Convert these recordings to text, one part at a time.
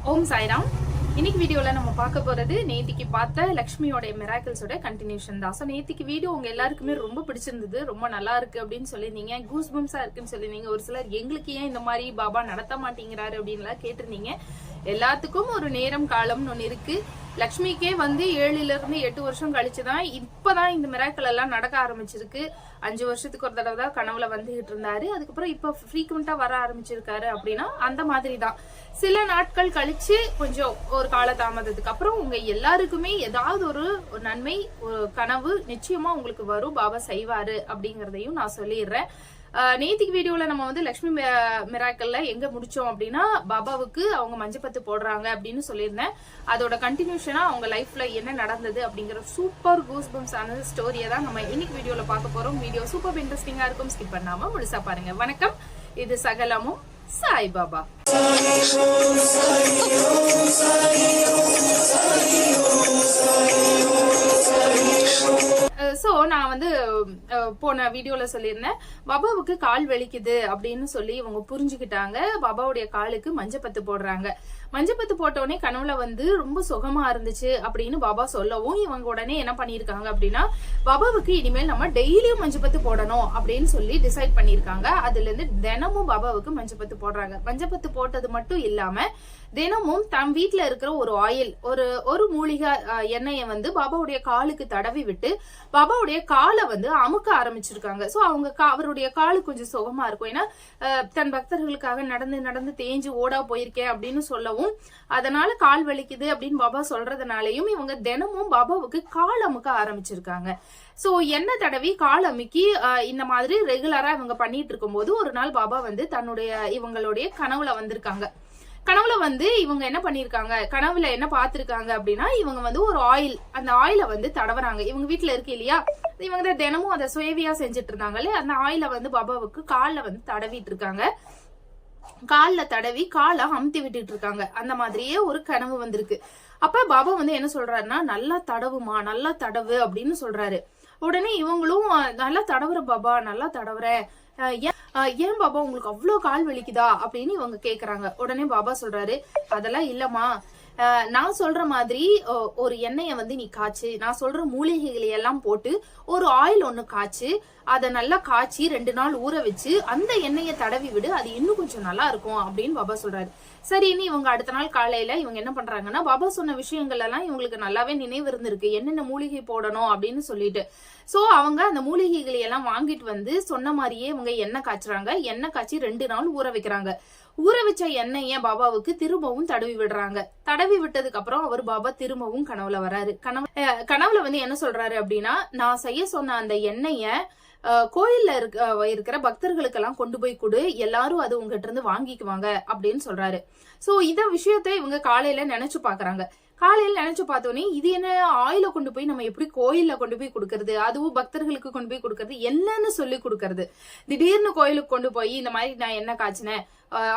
ஓம் சாய்ராம். இன்னைக்கு வீடியோல நம்ம பார்க்க போறது நேத்திக்கு பார்த்த லக்ஷ்மியோட மிராக்கிள்ஸோட கண்டினியூஷன் தான். ஸோ நேத்திக்கு வீடியோ உங்க எல்லாருக்குமே ரொம்ப பிடிச்சிருந்தது, ரொம்ப நல்லா இருக்கு அப்படின்னு சொல்லியிருந்தீங்க, கூஸ் பம்ஸா இருக்குன்னு சொல்லியிருந்தீங்க. ஒரு சிலர் எங்களுக்கு ஏன் இந்த மாதிரி பாபா நடத்த மாட்டேங்கிறாரு அப்படின்லாம் கேட்டிருந்தீங்க. எல்லாத்துக்கும் ஒரு நேரம் காலம்னு ஒன்று இருக்கு. லக்ஷ்மிக்கே வந்து 7ல இருந்து 8 வருஷம் கழிச்சுதான் இப்பதான் இந்த மிராக்கள் எல்லாம் நடக்க ஆரம்பிச்சிருக்கு. 5 வருஷத்துக்கு ஒரு தடவை தான் கனவுல வந்துகிட்டு இருந்தாரு. அதுக்கப்புறம் இப்ப ஃப்ரீக்வெண்டா வர ஆரம்பிச்சிருக்காரு. அப்படின்னா அந்த மாதிரி தான் சில நாட்கள் கழிச்சு கொஞ்சம் ஒரு கால தாமதத்துக்கு அப்புறம் உங்க எல்லாருக்குமே ஏதாவது ஒரு நன்மை, ஒரு கனவு நிச்சயமா உங்களுக்கு வரும். பாபா செய்வாரு அப்படிங்கறதையும் நான் சொல்லிடுறேன். நேத்திக்கு வீடியோல நம்ம வந்து லக்ஷ்மி மிராக்கல்ல எங்க முடிச்சோம் அப்படின்னா, பாபாவுக்கு அவங்க மஞ்சப்பத்து போடுறாங்க அப்படின்னு சொல்லியிருந்தேன். அதோட கண்டினியூஷனா அவங்க லைஃப்ல என்ன நடந்தது அப்படிங்கிற சூப்பர் கூஸ் பம்ஸ் ஆன ஸ்டோரியை தான் நம்ம இன்னைக்கு வீடியோல பார்க்க போறோம். வீடியோ சூப்பர் இன்ட்ரெஸ்டிங்கா இருக்கும், ஸ்கிப் பண்ணாம முழுசா பாருங்க. வணக்கம், இது சகலமும் சாய் பாபா. சோ நான் வந்து போன வீடியோல சொல்லியிருந்தேன், பாபாவுக்கு கால் வலிக்குது அப்படின்னு சொல்லி இவங்க புரிஞ்சுக்கிட்டாங்க. பாபாவுடைய காலுக்கு மஞ்சப்பத்து போடுறாங்க. மஞ்சப்பத்து போட்டோடனே கனவுல வந்து ரொம்ப சுகமா இருந்துச்சு அப்படின்னு பாபா சொல்லவும் இவங்க உடனே என்ன பண்ணிருக்காங்க அப்படின்னா, பாபாவுக்கு இனிமேல் நம்ம டெய்லியும் மஞ்சப்பத்து போடணும் அப்படின்னு சொல்லி டிசைட் பண்ணிருக்காங்க. அதுல இருந்து தினமும் பாபாவுக்கு மஞ்சப்பத்து போடுறாங்க. மஞ்சப்பத்து போட்டது மட்டும் இல்லாம தினமும் தம் வீட்டுல இருக்கிற ஒரு ஆயில், ஒரு மூலிகை எண்ணெயை வந்து பாபாவுடைய காலுக்கு தடவி விட்டு பாபாவுடைய காலை வந்து அமுக்க ஆரம்பிச்சிருக்காங்க. சோ அவருடைய காலு கொஞ்சம் சுகமா இருக்கும். ஏன்னா தன் பக்தர்களுக்காக நடந்து நடந்து தேஞ்சு ஓடா போயிருக்கேன் அப்படின்னு சொல்லவும், அதனால கால் வலிக்குது அப்படின்னு பாபா சொல்றதுனாலையும் இவங்க தினமும் பாபாவுக்கு கால் அமுக்க ஆரம்பிச்சிருக்காங்க. சோ எண்ணெய் தடவி கால் அமுக்கி இந்த மாதிரி ரெகுலரா இவங்க பண்ணிட்டு இருக்கும் போது ஒரு நாள் பாபா வந்து இவங்களுடைய கனவுல வந்திருக்காங்க. கனவுல வந்து இவங்க என்ன பண்ணிருக்காங்க, கனவுல என்ன பாத்துருக்காங்க அப்படின்னா, இவங்க வந்து ஒரு ஆயில், அந்த ஆயில வந்து தடவுறாங்க. இவங்க வீட்டுல இருக்கு இல்லையா, இவங்க தினமும் அதை சுயவியா செஞ்சுட்டு இருந்தாங்களே, அந்த ஆயில வந்து பாபாவுக்கு கால்ல வந்து தடவிட்டு இருக்காங்க. கால்ல தடவி காலை அமுத்தி விட்டுட்டு இருக்காங்க. அந்த மாதிரியே ஒரு கனவு வந்திருக்கு. அப்ப பாபா வந்து என்ன சொல்றாருன்னா, நல்லா தடவுமா, நல்லா தடவு அப்படின்னு சொல்றாரு. உடனே இவங்களும் நல்லா தடவுற பாபா, நல்லா தடவுறேன், ஏன் பாபா உங்களுக்கு அவ்வளவு கால் வலிக்குதா அப்படின்னு இவங்க கேக்குறாங்க. உடனே பாபா சொல்றாரு, அதெல்லாம் இல்லம்மா, நான் சொல்ற மாதிரி ஒரு எண்ணெய வந்து நீ காய்ச்சு, நான் சொல்ற மூலிகைகளை எல்லாம் போட்டு ஒரு ஆயில் ஒண்ணு காய்ச்சு, அதை நல்லா காய்ச்சி 2 நாள் ஊற வச்சு அந்த எண்ணெயை தடவி விடு, அது இன்னும் கொஞ்சம் நல்லா இருக்கும் அப்படின்னு பாபா சொல்றாரு. சரின்னு இவங்க அடுத்த நாள் காலையில இவங்க என்ன பண்றாங்கன்னா, பாபா சொன்ன விஷயங்கள் எல்லாம் இவங்களுக்கு நல்லாவே நினைவு இருந்திருக்கு, என்னென்ன மூலிகை போடணும் அப்படின்னு சொல்லிட்டு. சோ அவங்க அந்த மூலிகைகளை எல்லாம் வாங்கிட்டு வந்து சொன்ன மாதிரியே இவங்க எண்ணெய் காய்ச்சுறாங்க. எண்ணெய் காய்ச்சி 2 நாள் ஊற வைக்கிறாங்க. ஊற வச்ச எண்ணெய பாபாவுக்கு திரும்பவும் தடவி விடுறாங்க. தடவி விட்டதுக்கு அப்புறம் அவர் பாபா திரும்பவும் கனவுல வராரு. கனவுல வந்து என்ன சொல்றாரு அப்படின்னா, நான் செய்ய சொன்ன அந்த எண்ணெய கோயில்ல இருக்கிற பக்தர்களுக்கெல்லாம் கொண்டு போய் கொடு, எல்லாரும் அது உங்ககிட்ட இருந்து வாங்கிக்குவாங்க அப்படின்னு சொல்றாரு. சோ இந்த விஷயத்த இவங்க காலையில நினைச்சு பாக்குறாங்க. காலையில நினைச்சு பார்த்தோன்னே, இது என்ன ஆயில கொண்டு போய் நம்ம எப்படி கோயில்ல கொண்டு போய் கொடுக்கறது, அதுவும் பக்தர்களுக்கு கொண்டு போய் கொடுக்கறது, என்னன்னு சொல்லி கொடுக்கறது. திடீர்னு கோயிலுக்கு கொண்டு போய் இந்த மாதிரி நான் என்ன காய்ச்சினேன்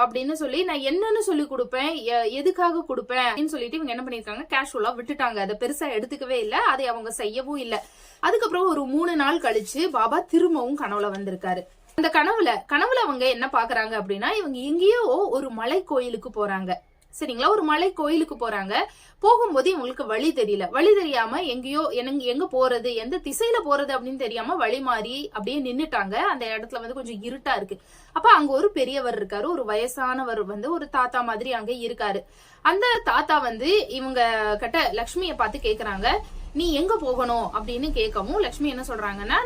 அப்படின்னு சொல்லி நான் என்னன்னு சொல்லி கொடுப்பேன், எதுக்காக கொடுப்பேன் அப்படின்னு சொல்லிட்டு இவங்க என்ன பண்ணிருக்காங்க, கேஷுவலா விட்டுட்டாங்க. அதை பெருசா எடுத்துக்கவே இல்லை, அதை அவங்க செய்யவும் இல்லை. அதுக்கப்புறம் ஒரு 3 நாள் கழிச்சு பாபா திரும்பவும் கனவுல வந்திருக்காரு. அந்த கனவுல அவங்க என்ன பாக்குறாங்க அப்படின்னா, இவங்க எங்கேயோ ஒரு மலை கோயிலுக்கு போறாங்க. சரிங்களா, ஒரு மலை கோயிலுக்கு போறாங்க. போகும்போது இவங்களுக்கு வழி தெரியல. வழி தெரியாம எங்கேயோ எங்க போறது, எந்த திசையில போறது அப்படின்னு தெரியாம வழி மாறி அப்படியே நின்னுட்டாங்க. அந்த இடத்துல வந்து கொஞ்சம் இருட்டா இருக்கு. அப்ப அங்க ஒரு பெரியவர் இருக்காரு, ஒரு வயசானவர் வந்து ஒரு தாத்தா மாதிரி அங்க இருக்காரு. அந்த தாத்தா வந்து இவங்க கிட்ட லக்ஷ்மியை பார்த்து கேக்குறாங்க, நீ எங்க போகணும் அப்படின்னு கேட்கவும் லட்சுமி என்ன சொல்றாங்கன்னா,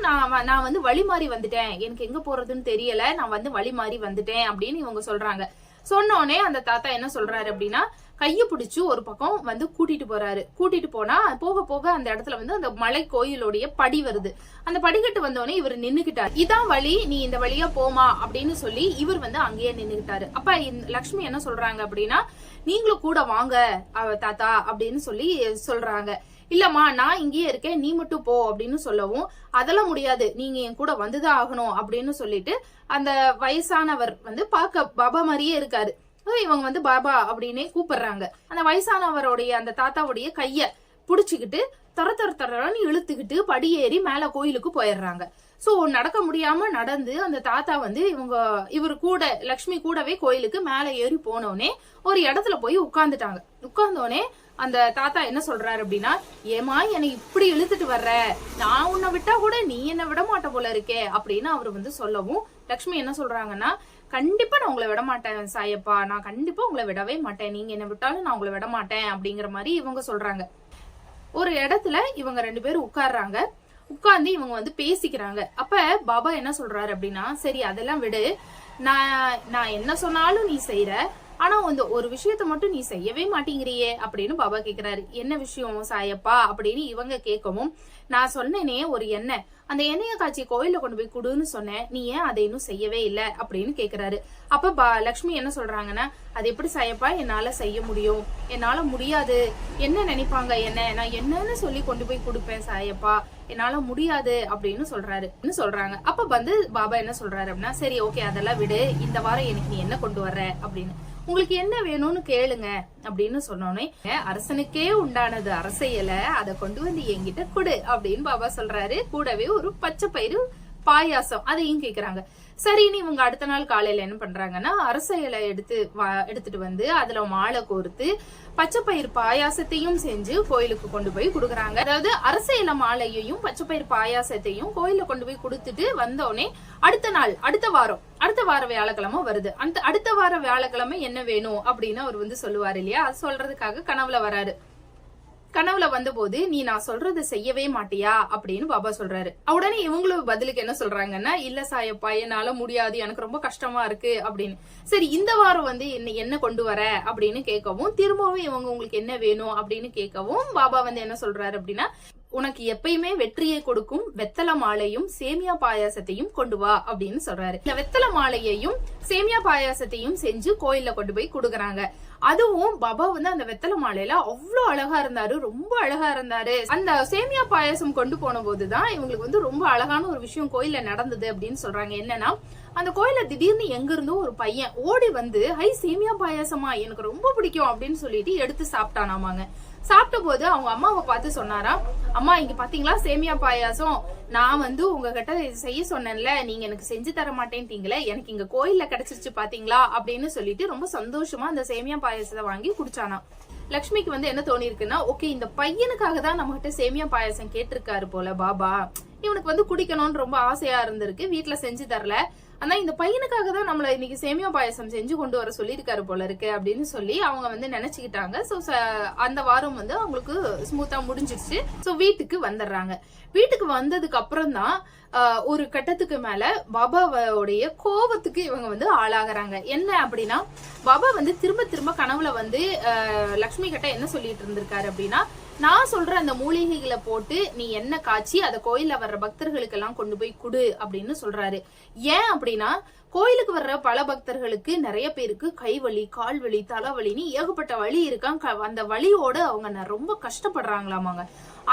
நான் வந்து வழி மாறி வந்துட்டேன், எனக்கு எங்க போறதுன்னு தெரியல, நான் வந்து வழி மாறி வந்துட்டேன் அப்படின்னு இவங்க சொல்றாங்க. சொன்னோடனே அந்த தாத்தா என்ன சொல்றாரு அப்படின்னா, கைய பிடிச்சு ஒரு பக்கம் வந்து கூட்டிட்டு போறாரு. கூட்டிட்டு போனா போக போக அந்த இடத்துல வந்து அந்த மலை கோயிலுடைய படி வருது. அந்த படிக்கட்டு வந்தோடனே இவர் நின்னுக்கிட்டாரு. இதான் வழி, நீ இந்த வழியா போமா அப்படின்னு சொல்லி இவர் வந்து அங்கேயே நின்னுக்கிட்டாரு. அப்ப லக்ஷ்மி என்ன சொல்றாங்க அப்படின்னா, நீங்களும் கூட வாங்க தாத்தா அப்படின்னு சொல்லி சொல்றாங்க. இல்லம்மா, நான் இங்கேயே இருக்கேன், நீ மட்டும் போ அப்படின்னு சொல்லவும், அதெல்லாம் முடியாது, நீங்க என் கூட வந்துதான் ஆகணும் அப்படின்னு சொல்லிட்டு அந்த வயசானவர் வந்து பார்க்க பாபா மாதிரியே இருக்காரு. இவங்க வந்து பாபா அப்படின்னே கூப்பிடுறாங்க. அந்த வயசானவருடைய அந்த தாத்தாவுடைய கைய புடிச்சுக்கிட்டு தரன்னு இழுத்துக்கிட்டு படியேறி மேல கோயிலுக்கு போயிடுறாங்க. சோ நடக்க முடியாம நடந்து அந்த தாத்தா வந்து இவர் கூட லக்ஷ்மி கூடவே கோயிலுக்கு மேல ஏறி போனோடனே ஒரு இடத்துல போய் உட்கார்ந்துட்டாங்க. உட்கார்ந்தோடனே அந்த தாத்தா என்ன சொல்றாரு அப்படின்னா, ஏமா என்னை இப்படி இழுத்துட்டு வர்ற, நான் உன்னை விட்டா கூட நீ என்ன விட மாட்ட போல இருக்கே அப்படின்னு அவர் வந்து சொல்லவும் லக்ஷ்மி என்ன சொல்றாங்கன்னா, கண்டிப்பா நான் உங்களை விட மாட்டேன் சாயப்பா, நான் கண்டிப்பா உங்களை விடவே மாட்டேன், நீங்க என்ன விட்டாலும் நான் உங்களை விட மாட்டேன் அப்படிங்கிற மாதிரி இவங்க சொல்றாங்க. ஒரு இடத்துல இவங்க 2 பேரும் உட்கார்றாங்க. உட்கார்ந்து இவங்க வந்து பேசிக்கிறாங்க. அப்ப பாபா என்ன சொல்றாரு அப்படின்னா, சரி அதெல்லாம் விடு, நான் என்ன சொன்னாலும் நீ செய்யற, ஆனா வந்து ஒரு விஷயத்த மட்டும் நீ செய்யவே மாட்டேங்கிறியே அப்படின்னு பாபா கேக்குறாரு. என்ன விஷயம் சாயப்பா அப்படின்னு இவங்க கேட்கவும், நான் சொன்னேனே ஒரு எண்ணெய், அந்த எண்ணெய காய்ச்சி கோயில கொண்டு போய் குடுன்னு சொன்னேன், நீ ஏன் அதை இன்னும் செய்யவே இல்லை அப்படின்னு கேக்குறாரு. அப்ப லக்ஷ்மி என்ன சொல்றாங்கன்னா, அது எப்படி சாயப்பா என்னால செய்ய முடியும், என்னால முடியாது, என்ன நினைப்பாங்க என்ன, நான் என்னன்னு சொல்லி கொண்டு போய் கொடுப்பேன் சாயப்பா, என்னால முடியாது அப்படின்னு சொல்றாங்க. அப்ப வந்து பாபா என்ன சொல்றாரு அப்படின்னா, சரி ஓகே அதெல்லாம் விடு, இந்த வாரம் எனக்கு நீ என்ன கொண்டு வர்ற அப்படின்னு, உங்களுக்கு என்ன வேணும்னு கேளுங்க அப்படின்னு சொன்னோன்னே, அரசனுக்கே உண்டானது அரசையல, அதை கொண்டு வந்து என்கிட்ட கொடு அப்படின்னு பாபா சொல்றாரு. கூடவே ஒரு பச்சை பயிறு பாயாசம் அதையும் கேக்குறாங்க. சரின்னு இவங்க அடுத்த நாள் காலையில என்ன பண்றாங்கன்னா, அரச இலை எடுத்துட்டு வந்து அதுல மாலை கோர்த்து பச்சை பயிர் பாயாசத்தையும் செஞ்சு கோயிலுக்கு கொண்டு போய் கொடுக்குறாங்க. அதாவது அரச இலை மாலையையும் பச்சை பயிர் பாயாசத்தையும் கோயில கொண்டு போய் கொடுத்துட்டு வந்தோடனே அடுத்த வார வியாழக்கிழமை வருது. அந்த அடுத்த வார வியாழக்கிழமை என்ன வேணும் அப்படின்னு அவர் வந்து சொல்லுவாரு இல்லையா, அது சொல்றதுக்காக கனவுல வராரு. கனவுல வந்த போது, நீ நான் சொல்றதை செய்யவே மாட்டியா அப்படின்னு பாபா சொல்றாரு. உடனே இவங்களும் பதிலுக்கு என்ன சொல்றாங்கன்னா, இல்ல சாயப்பா என்னால முடியாது, எனக்கு ரொம்ப கஷ்டமா இருக்கு அப்படின்னு. சரி இந்த வாரம் வந்து என்ன கொண்டு வர அப்படின்னு கேட்கவும், திரும்பவும் இவங்க உங்களுக்கு என்ன வேணும் அப்படின்னு கேட்கவும், பாபா வந்து என்ன சொல்றாரு அப்படின்னா, உனக்கு எப்பயுமே வெற்றியை கொடுக்கும் வெத்தலை மாலையும் சேமியா பாயாசத்தையும் கொண்டு வா அப்படின்னு சொல்றாரு. இந்த வெத்தலை மாலையையும் சேமியா பாயாசத்தையும் செஞ்சு கோயில்ல கொண்டு போய் கொடுக்கறாங்க. அதுவும் பாபா வந்து அந்த வெத்தலை மாலையில அவ்வளவு அழகா இருந்தாரு, ரொம்ப அழகா இருந்தாரு. அந்த சேமியா பாயாசம் கொண்டு போன போதுதான் இவங்களுக்கு வந்து ரொம்ப அழகான ஒரு விஷயம் கோயில்ல நடந்தது அப்படின்னு சொல்றாங்க. என்னன்னா, அந்த கோயில திடீர்னு எங்க இருந்தோ ஒரு பையன் ஓடி வந்து, ஹை சேமியா பாயாசமா எனக்கு ரொம்ப பிடிக்கும் அப்படின்னு சொல்லிட்டு எடுத்து சாப்பிட்டானாமாங்க. சாப்பிட்ட போது அவங்க அம்மாவை பார்த்து சொன்னாரா, அம்மா இங்க பாத்தீங்களா சேமியா பாயாசம், நான் வந்து உங்ககிட்ட செய்ய சொன்னேன்ல, நீங்க எனக்கு செஞ்சு தர மாட்டேன்ட்டீங்களே, எனக்கு இங்க கோயில்ல கிடைச்சிருச்சு பாத்தீங்களா அப்படின்னு சொல்லிட்டு ரொம்ப சந்தோஷமா அந்த சேமியா பாயாசத்தை வாங்கி குடிச்சானா. லக்ஷ்மிக்கு வந்து என்ன தோணி இருக்குன்னா, ஓகே இந்த பையனுக்காக தான் நம்ம கிட்ட சேமியா பாயாசம் கேட்டிருக்காரு போல பாபா, இவனுக்கு வந்து குடிக்கணும்னு ரொம்ப ஆசையா இருந்திருக்கு, வீட்டுல செஞ்சு தரல, ஆனா இந்த பையனுக்காக தான் நம்மள இன்னைக்கு சேமியா பாயசம் செஞ்சு கொண்டு வர சொல்லியிருக்காரு போல இருக்கு அப்படின்னு சொல்லி அவங்க வந்து நினைச்சுக்கிட்டாங்க. சோ அந்த வாரம் வந்து அவங்களுக்கு ஸ்மூத்தா முடிஞ்சிருச்சு. சோ வீட்டுக்கு வந்துடுறாங்க. வீட்டுக்கு வந்ததுக்கு அப்புறம் தான் ஒரு கட்டத்துக்கு மேல பாபாவோடைய கோபத்துக்கு இவங்க வந்து ஆளாகிறாங்க. என்ன அப்படின்னா, பாபா வந்து திரும்ப கனவுல வந்து லக்ஷ்மி கிட்ட என்ன சொல்லிட்டு இருந்திருக்காரு அப்படின்னா, நான் சொல்ற அந்த மூலிகைகளை போட்டு நீ என்ன காய்ச்சி அதை கோயில்ல வர்ற பக்தர்களுக்கு எல்லாம் கொண்டு போய் குடு அப்படின்னு சொல்றாரு. ஏன் அப்படின்னா, கோயிலுக்கு வர்ற பல பக்தர்களுக்கு நிறைய பேருக்கு கைவலி, கால்வலி, தலைவலின்னு ஏகப்பட்ட வலி இருக்காங்க. அந்த வலியோட அவங்க ரொம்ப கஷ்டப்படுறாங்களாமாங்க.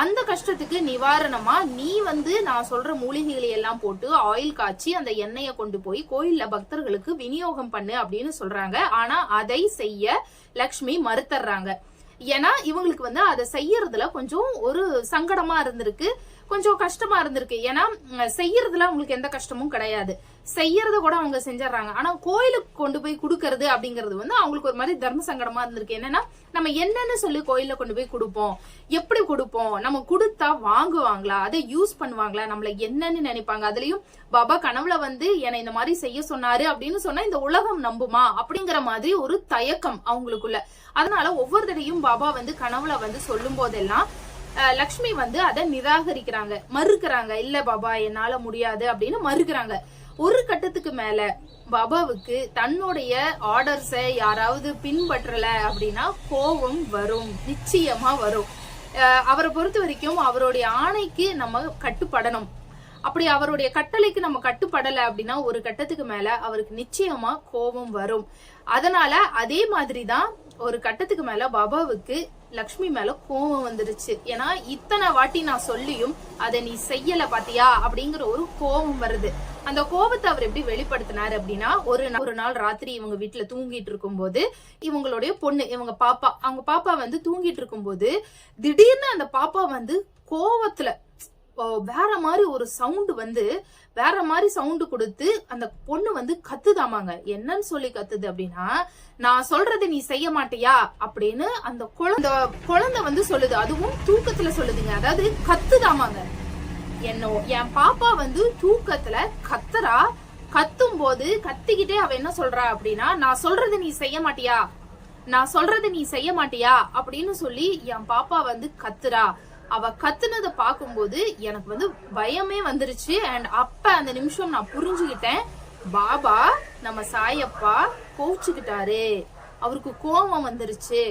அந்த கஷ்டத்துக்கு நிவாரணமா நீ வந்து நான் சொல்ற மூலிகைகளை எல்லாம் போட்டு ஆயில் காய்ச்சி அந்த எண்ணெயை கொண்டு போய் கோயில்ல பக்தர்களுக்கு விநியோகம் பண்ணு அப்படின்னு சொல்றாங்க. ஆனா அதை செய்ய லக்ஷ்மி மறுத்தர்றாங்க. ஏன்னா இவங்களுக்கு வந்து அதை செய்யறதுல கொஞ்சம் ஒரு சங்கடமா இருந்திருக்கு, கொஞ்சம் கஷ்டமா இருந்திருக்கு. ஏன்னா செய்யறதுல அவங்களுக்கு எந்த கஷ்டமும் கிடையாது, செய்யறத கூட அவங்க செஞ்சிடறாங்க. ஆனா கோயிலுக்கு கொண்டு போய் கொடுக்கறது அப்படிங்கறது வந்து அவங்களுக்கு ஒரு மாதிரி தர்ம சங்கடமா இருந்திருக்கு. என்னன்னா, நம்ம என்னன்னு சொல்லி கோயில்ல கொண்டு போய் கொடுப்போம், எப்படி கொடுப்போம், நம்ம கொடுத்தா வாங்குவாங்களா, அதை யூஸ் பண்ணுவாங்களா, நம்மள என்னன்னு நினைப்பாங்க. அதுலயும் பாபா கனவுல வந்து என்னை இந்த மாதிரி செய்ய சொன்னாரு அப்படின்னு சொன்னா இந்த உலகம் நம்புமா அப்படிங்கிற மாதிரி ஒரு தயக்கம் அவங்களுக்குள்ள. அதனால ஒவ்வொரு தடையும் பாபா வந்து கனவுல வந்து சொல்லும் போதெல்லாம் லக்ஷ்மி வந்து அதை நிராகரிக்கிறாங்க, மறுக்கிறாங்க. இல்ல பாபா என்னால முடியாது அப்படின்னு மறுக்கிறாங்க. ஒரு கட்டத்துக்கு மேல பாபாவுக்கு தன்னுடைய ஆர்டர்ஸை யாராவது பின்பற்றல அப்படின்னா கோபம் வரும், நிச்சயமா வரும். அவரை பொறுத்த வரைக்கும் அவருடைய ஆணைக்கு நம்ம கட்டுப்படணும். அப்படி அவருடைய கட்டளைக்கு நம்ம கட்டுப்படல அப்படின்னா ஒரு கட்டத்துக்கு மேல அவருக்கு நிச்சயமா கோபம் வரும். அதனால அதே மாதிரிதான் ஒரு கட்டத்துக்கு மேல பாபாவுக்கு லக்ஷ்மி மேல கோபம் வந்துருச்சு. ஏன்னா இத்தனை வாட்டி நான் சொல்லியும் அதை நீ செய்யல பாத்தியா அப்படிங்கிற ஒரு கோபம் வருது. அந்த கோபத்தை அவர் எப்படி வெளிப்படுத்தினாரு அப்படின்னா, ஒரு நாள் ராத்திரி இவங்க வீட்டுல தூங்கிட்டு இருக்கும் போது இவங்களுடைய பொண்ணு, அவங்க பாப்பா வந்து தூங்கிட்டு இருக்கும் போது திடீர்னு அந்த பாப்பா வந்து கோவத்துல வேற மாதிரி ஒரு சவுண்ட் வந்து வேற மாதிரி சவுண்ட் கொடுத்து அந்த பொண்ணு வந்து கத்துதாமாங்க. என்னன்னு சொல்லி கத்துது அப்படின்னா, நான் சொல்றதை நீ செய்ய மாட்டியா அப்படின்னு அந்த குழந்தை வந்து சொல்லுது. அதுவும் தூக்கத்துல சொல்லுதுங்க. அதாவது கத்துதாமாங்க. என் பாப்பா வந்து தூக்கத்துல கத்துறா. கத்தும் போது கத்திக்கிட்டே அவ என்ன சொல்றா அப்படின்னா, நான் சொல்றதை நீ செய்ய மாட்டியா, நான் சொல்றதை நீ செய்ய மாட்டியா அப்படின்னு சொல்லி என் பாப்பா வந்து கத்துறா. அவ கத்துனதை பார்க்கும்போது எனக்கு வந்து பயமே வந்துருச்சு. அண்ட் அப்ப அந்த நிமிஷம் நான் புரிஞ்சுக்கிட்டேன், பாபா நம்ம சாயப்பா கோச்சுக்கிட்டாரு, அவருக்கு கோபம் வந்துருச்சு,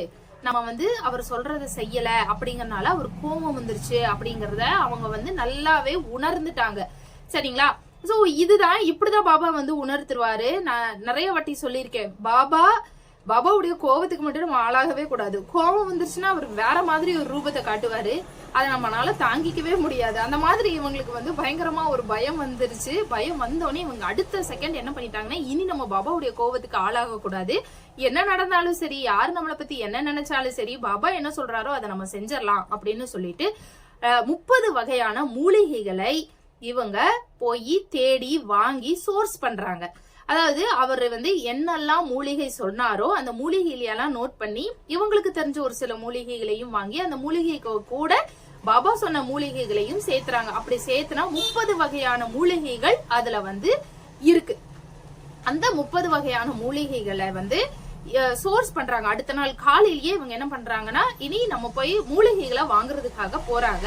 நம்ம வந்து அவர் சொல்றத செய்யல அப்படிங்கறனால அவர் கோபம் வந்துருச்சு அப்படிங்கறத அவங்க வந்து நல்லாவே உணர்ந்துட்டாங்க. சரிங்களா? சோ இதுதான், இப்படிதான் பாபா வந்து உணர்த்துருவாரு. நான் நிறைய வாட்டி சொல்லியிருக்கேன், பாபாவுடைய கோபத்துக்கு மட்டும் நம்ம ஆளாகவே கூடாது. கோபம் வந்துருச்சுன்னா அவர் வேற மாதிரி ஒரு ரூபத்தை காட்டுவாரு. அதை நம்மளால தாங்கிக்கவே முடியாது. அந்த மாதிரி இவங்களுக்கு வந்து பயங்கரமா ஒரு பயம் வந்துருச்சு. பயம் வந்தோடனே இவங்க அடுத்த செகண்ட் என்ன பண்ணிட்டாங்கன்னா, இனி நம்ம பாபாவுடைய கோபத்துக்கு ஆளாக கூடாது, என்ன நடந்தாலும் சரி, யாரு நம்மளை பத்தி என்ன நினைச்சாலும் சரி, பாபா என்ன சொல்றாரோ அதை நம்ம செஞ்சிடலாம் அப்படின்னு சொல்லிட்டு 30 வகையான மூலிகைகளை இவங்க போய் தேடி வாங்கி சோர்ஸ் பண்றாங்க. அதாவது அவர் வந்து என்னெல்லாம் மூலிகை சொன்னாரோ அந்த மூலிகையெல்லாம் நோட் பண்ணி இவங்களுக்கு தெரிஞ்ச ஒரு சில மூலிகைகளையும் வாங்கி அந்த மூலிகை கூட பாபா சொன்ன மூலிகைகளையும் சேர்த்துறாங்க. அப்படி சேர்த்துனா 30 வகையான மூலிகைகள் அதுல வந்து இருக்கு. அந்த 30 வகையான மூலிகைகளை வந்து சோர்ஸ் பண்றாங்க. அடுத்த நாள் காலையிலேயே இவங்க என்ன பண்றாங்கன்னா, இனி நம்ம போய் மூலிகைகளை வாங்குறதுக்காக போறாங்க.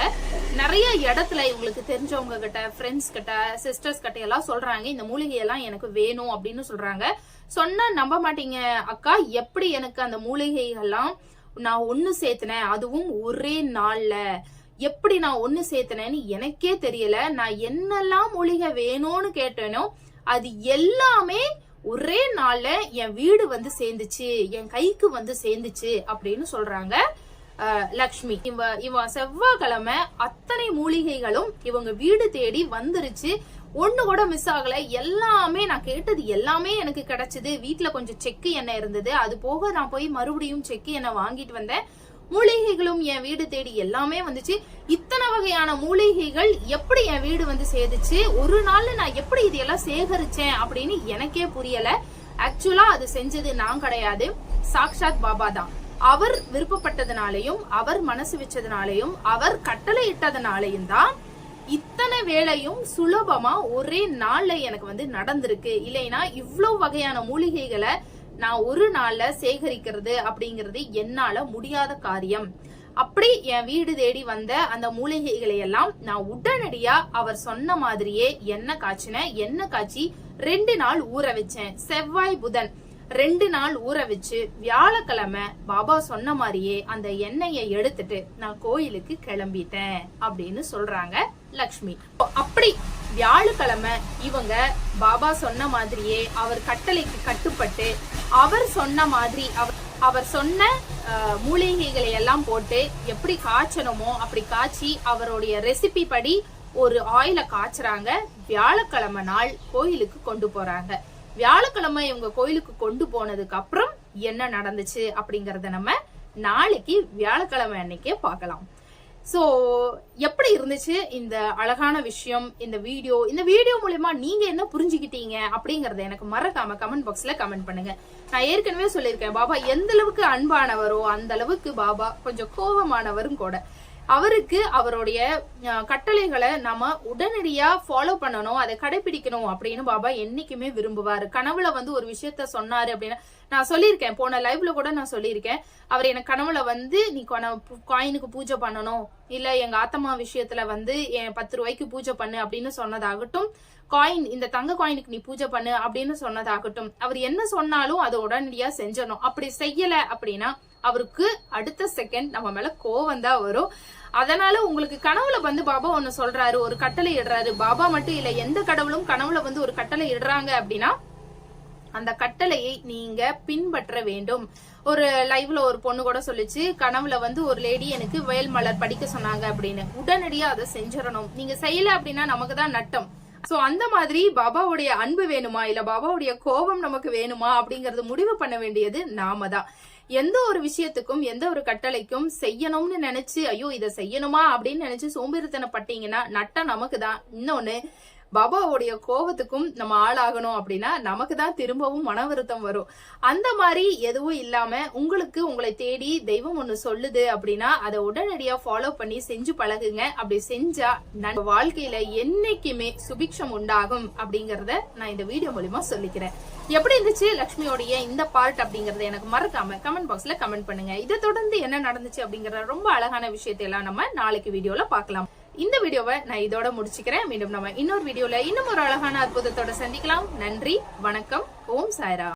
நிறைய இடத்துல இவங்களுக்கு தெரிஞ்சவங்க கிட்ட, ஃப்ரெண்ட்ஸ் கிட்ட, சிஸ்டர்ஸ் கிட்ட எல்லாம் சொல்றாங்க, இந்த மூலிகை எல்லாம் எனக்கு வேணும் அப்படின்னு சொல்றாங்க. சொன்னா நம்ப மாட்டீங்க அக்கா, எப்படி எனக்கு அந்த மூலிகைகள்லாம் நான் ஒண்ணு சேர்த்தினேன், அதுவும் ஒரே நாள்ல எப்படி நான் ஒண்ணு சேர்த்தினேன்னு எனக்கே தெரியல. நான் என்னெல்லாம் மூலிகை வேணும்னு கேட்டேனோ அது எல்லாமே ஒரே நாள்ல என் வீடு வந்து சேர்ந்துச்சு, என் கைக்கு வந்து சேர்ந்துச்சு அப்படின்னு சொல்றாங்க லக்ஷ்மி. இவ செவ்வாய்க்கிழமை அத்தனை மூலிகைகளும் இவங்க வீடு தேடி வந்துருச்சு. ஒண்ணு கூட மிஸ் ஆகல. எல்லாமே நான் கேட்டது எல்லாமே எனக்கு கிடைச்சது. வீட்டுல கொஞ்சம் செக்கு எண்ணெய் இருந்தது, அது போக நான் போய் மறுபடியும் செக்கு எண்ணெய் வாங்கிட்டு வந்தேன். மூலிகைகளும் என் வீடு தேடி எல்லாமே வந்துச்சு. இத்தனை வகையான மூலிகைகள் எப்படி என் வீடு வந்து சேர்ந்துச்சு, ஒரு நாள்ல நான் எப்படி இதெல்லாம் சேகரிச்சேன் அப்படின்னு எனக்கே புரியல. ஆக்சுவலா அது செஞ்சது நான் கிடையாது, சாக்ஷாத் பாபா தான். அவர் விருப்பப்பட்டதுனாலையும் அவர் மனசு வச்சதுனாலையும் அவர் கட்டளை இட்டதுனாலையும் தான் இத்தனை வேலையும் சுலபமா ஒரே நாள்ல எனக்கு வந்து நடந்திருக்கு. இல்லைன்னா இவ்வளவு வகையான மூலிகைகளை நான் ஒரு நாள்ல சேகரிக்கிறது அப்படிங்கிறது என்னால முடியாத காரியம். அப்படி என் வீடு தேடி வந்த அந்த மூலிகைகளை எல்லாம் நான் உடனடியா அவர் சொன்ன மாதிரியே எண்ணெய் காய்ச்சினேன். எண்ணெய் காய்ச்சி 2 நாள் ஊற வச்சேன். செவ்வாய் புதன் 2 நாள் ஊற வச்சு வியாழக்கிழமை பாபா சொன்ன மாதிரியே அந்த எண்ணெயை எடுத்துட்டு நான் கோயிலுக்கு கிளம்பிட்டேன் அப்படின்னு சொல்றாங்க லக்ஷ்மி. அப்படி வியாழக்கிழமை இவங்க பாபா சொன்ன மாதிரியே அவர் கட்டளைக்கு கட்டுப்பட்டு அவர் சொன்ன மாதிரி அவர் சொன்ன மூலிகைகளை எல்லாம் போட்டு எப்படி காய்ச்சணுமோ அப்படி காய்ச்சி அவருடைய ரெசிபி படி ஒரு ஆயில காய்ச்சறாங்க. வியாழக்கிழமை நாள் கோயிலுக்கு கொண்டு போறாங்க. வியாழக்கிழமை இவங்க கோயிலுக்கு கொண்டு போனதுக்கு அப்புறம் என்ன நடந்துச்சு அப்படிங்கறத நம்ம நாளைக்கு வியாழக்கிழமை அன்னைக்கே பார்க்கலாம். சோ எப்படி இருந்துச்சு இந்த அழகான விஷயம், இந்த வீடியோ மூலமா நீங்க என்ன புரிஞ்சுக்கிட்டீங்க அப்படிங்கறத எனக்கு மறக்காம கமெண்ட் பாக்ஸ்ல கமெண்ட் பண்ணுங்க. நான் ஏற்கனவே சொல்லியிருக்கேன், பாபா எந்த அளவுக்கு அன்பானவரோ அந்த அளவுக்கு பாபா கொஞ்சம் கோபமானவரும் கூட. அவருக்கு அவருடைய கட்டளைகளை நாம உடனடியா ஃபாலோ பண்ணணும், அதை கடைபிடிக்கணும் அப்படின்னு பாபா என்னைக்குமே விரும்புவாரு. கனவுல வந்து ஒரு விஷயத்த சொன்னாரு அப்படின்னா, நான் சொல்லியிருக்கேன், போன லைவ்ல கூட நான் சொல்லியிருக்கேன், அவர் எனக்கு கனவுல வந்து நீ காயினுக்கு பூஜை பண்ணணும், இல்ல எங்க ஆத்தம்மா விஷயத்துல வந்து என் 10 ரூபாய்க்கு பூஜை பண்ணு அப்படின்னு சொன்னதாகட்டும், இந்த தங்க காயினுக்கு நீ பூஜை பண்ணு அப்படின்னு சொன்னதாகட்டும், அவர் என்ன சொன்னாலும் அதை உடனடியா செஞ்சிடணும். அப்படி செய்யல அப்படின்னா அவருக்கு அடுத்த செகண்ட் நம்ம மேல கோவம் தான் வரும். அதனால உங்களுக்கு கனவுல வந்து பாபா ஒண்ணு சொல்றாரு, ஒரு கட்டளை இடுறாரு, பாபா மட்டும் இல்ல எந்த கடவுளும் கனவுல வந்து ஒரு கட்டளை இடுறாங்க அப்படின்னா அந்த கட்டளையை நீங்க பின்பற்ற வேண்டும். ஒரு லைவ்ல ஒரு பொண்ணு கூட சொல்லிச்சு, கனவுல வந்து ஒரு லேடி எனக்கு வேல் மலர் படிக்க சொன்னாங்க அப்படின்னு, உடனடியா அதை செஞ்சிடணும். நீங்க செய்யல அப்படின்னா நமக்கு தான் நட்டம். சோ அந்த மாதிரி பாபாவுடைய அன்பு வேணுமா இல்ல பாபாவுடைய கோபம் நமக்கு வேணுமா அப்படிங்கறது முடிவு பண்ண வேண்டியது நாம தான். எந்த ஒரு விஷயத்துக்கும் எந்த ஒரு கட்டளைக்கும் செய்யணும்னு நினைச்சு ஐயோ இதை செய்யணுமா அப்படின்னு நினைச்சு சோம்பேறித்தனப்பட்டீங்கன்னா நட்டா நமக்கு தான். இன்னொன்னு பாபாவுடைய கோபத்துக்கும் நம்ம ஆளாகணும் அப்படின்னா நமக்கு தான் திரும்பவும் மன வருத்தம் வரும். அந்த மாதிரி எதுவும் இல்லாம உங்களுக்கு உங்களை தேடி தெய்வம் ஒண்ணு சொல்லுது அப்படின்னா அதை உடனடியா ஃபாலோ பண்ணி செஞ்சு பழகுங்க. அப்படி செஞ்சா நம்ம வாழ்க்கையில என்னைக்குமே சுபிக்ஷம் உண்டாகும் அப்படிங்கறத நான் இந்த வீடியோ மூலமா சொல்லிக்கிறேன். எப்படி இருந்துச்சு லட்சுமியோடைய இந்த பார்ட் அப்படிங்கறத எனக்கு மறக்காம கமெண்ட் பாக்ஸ்ல கமெண்ட் பண்ணுங்க. இதை தொடர்ந்து என்ன நடந்துச்சு அப்படிங்கற ரொம்ப அழகான விஷயத்தை எல்லாம் நம்ம நாளைக்கு வீடியோல பார்க்கலாம். இந்த வீடியோவை நான் இதோட முடிச்சுக்கிறேன். மீண்டும் நம்ம இன்னொரு வீடியோல இன்னும் ஒரு அழகான அற்புதத்தோட சந்திக்கலாம். நன்றி, வணக்கம், ஓம் சாய்ராம்.